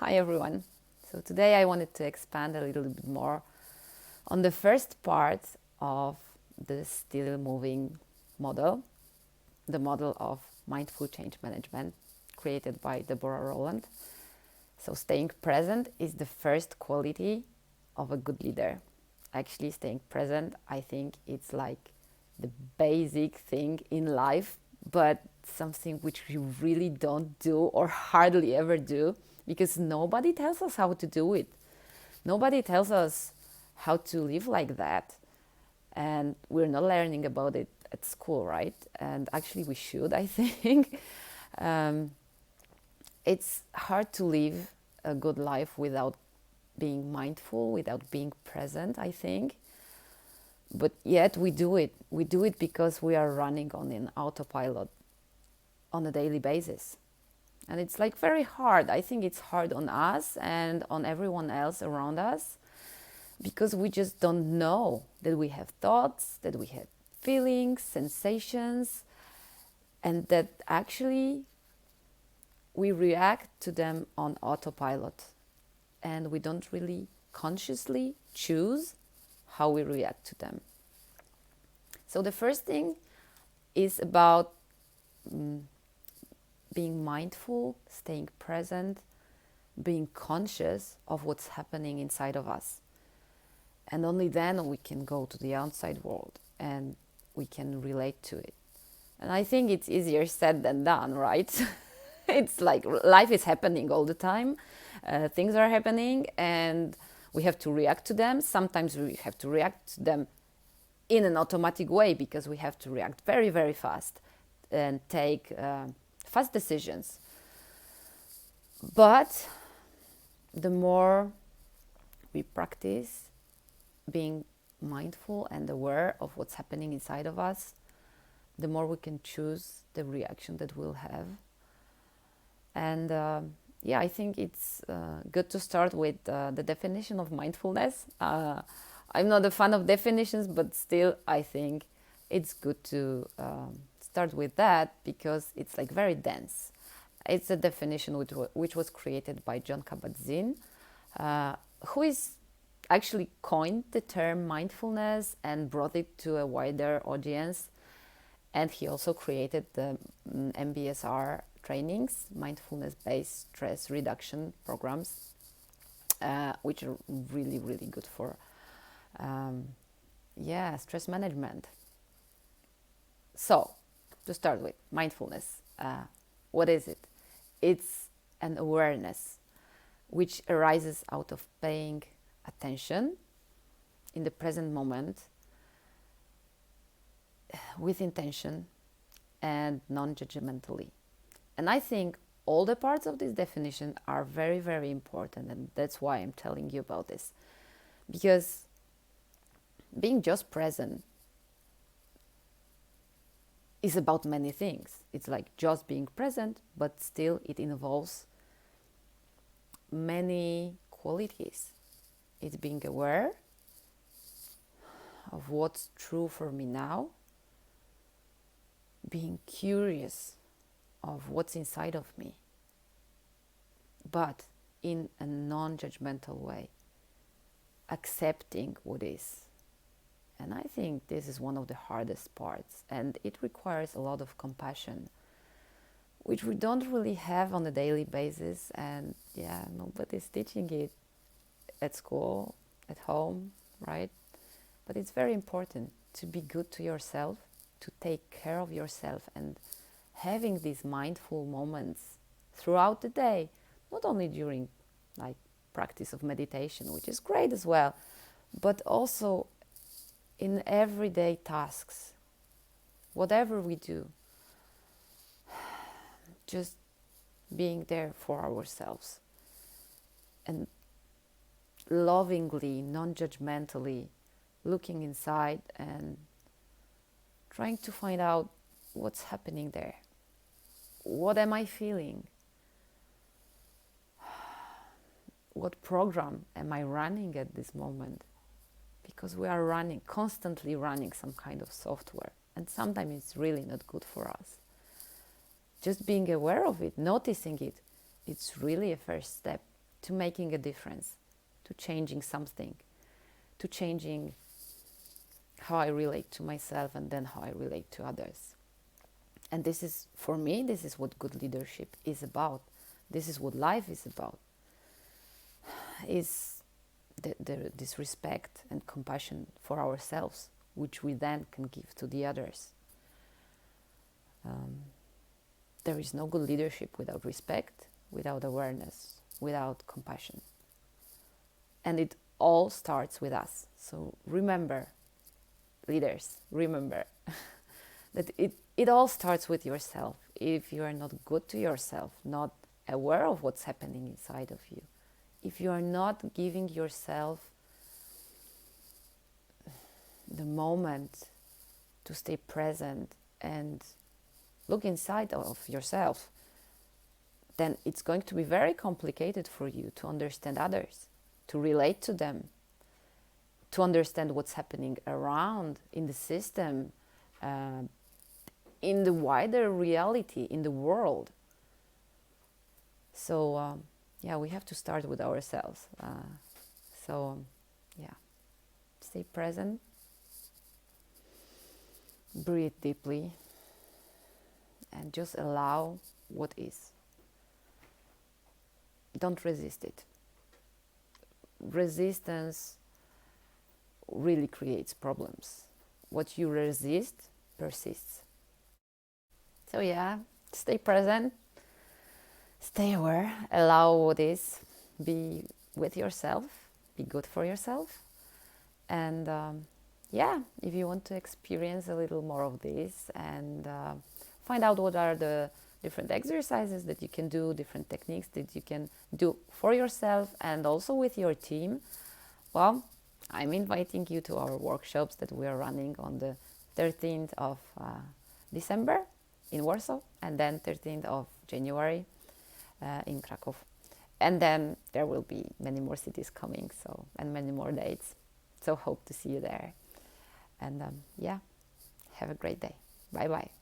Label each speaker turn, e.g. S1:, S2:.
S1: Hi everyone. So today I wanted to expand a little bit more on the first part of the still moving model, the model of mindful change management created by Deborah Rowland. So staying present is the first quality of a good leader. Actually, staying present, I think it's like the basic thing in life, but something which we really don't do or hardly ever do because nobody tells us how to do it. Nobody tells us how to live like that. And we're not learning about it at school, right? And actually, we should, I think. It's hard to live a good life without being mindful, without being present, I think. But yet we do it. We do it because we are running on an autopilot on a daily basis. And it's like very hard. I think it's hard on us and on everyone else around us because we just don't know that we have thoughts, that we have feelings, sensations, and that actually we react to them on autopilot. And we don't really consciously choose how we react to them. So the first thing is about being mindful, staying present, being conscious of what's happening inside of us. And only then we can go to the outside world and we can relate to it. And I think it's easier said than done, right? It's like life is happening all the time. Things are happening and we have to react to them. Sometimes we have to react to them in an automatic way because we have to react very, very fast and take fast decisions. But the more we practice being mindful and aware of what's happening inside of us, the more we can choose the reaction that we'll have. And I think it's good to start with the definition of mindfulness. I'm not a fan of definitions, but still I think it's good to start with that because it's like very dense. It's a definition which was created by John Kabat-Zinn, who is actually coined the term mindfulness and brought it to a wider audience. And he also created the MBSR trainings, mindfulness-based stress reduction programs, which are really, really good for stress management. So, to start with, mindfulness. What is it? It's an awareness which arises out of paying attention in the present moment with intention and non-judgmentally. And I think all the parts of this definition are very, very important, and that's why I'm telling you about this. Because being just present is about many things. It's like just being present, but still it involves many qualities. It's being aware of what's true for me now, being curious of what's inside of me, but in a non-judgmental way, accepting what is. And I think this is one of the hardest parts, and it requires a lot of compassion, which we don't really have on a daily basis, and nobody's teaching it at school, at home, right? But it's very important to be good to yourself, to take care of yourself, and having these mindful moments throughout the day, not only during like practice of meditation, which is great as well, but also in everyday tasks, whatever we do, just being there for ourselves and lovingly, non-judgmentally looking inside and trying to find out what's happening there. What am I feeling? What program am I running at this moment? Because we are constantly running some kind of software, and sometimes it's really not good for us. Just being aware of it, noticing it, it's really a first step. to making a difference, to changing something, to changing how I relate to myself and then how I relate to others. And this is, for me, this is what good leadership is about. This is what life is about. Is this respect and compassion for ourselves, which we then can give to the others. There is no good leadership without respect, without awareness, without compassion. And it all starts with us. So remember, leaders, remember that it all starts with yourself. If you are not good to yourself, not aware of what's happening inside of you, if you are not giving yourself the moment to stay present and look inside of yourself, then it's going to be very complicated for you to understand others, to relate to them, to understand what's happening around in the system, in the wider reality, in the world. So, we have to start with ourselves. Stay present, breathe deeply, and just allow what is. Don't resist it. Resistance really creates problems. What you resist persists. So stay present, stay aware, allow what is, be with yourself, be good for yourself. And if you want to experience a little more of this and find out what are the different exercises that you can do, different techniques that you can do for yourself and also with your team, well, I'm inviting you to our workshops that we are running on the 13th of December in Warsaw and then 13th of January in Krakow. And then there will be many more cities coming, and many more dates. So hope to see you there. And have a great day. Bye-bye.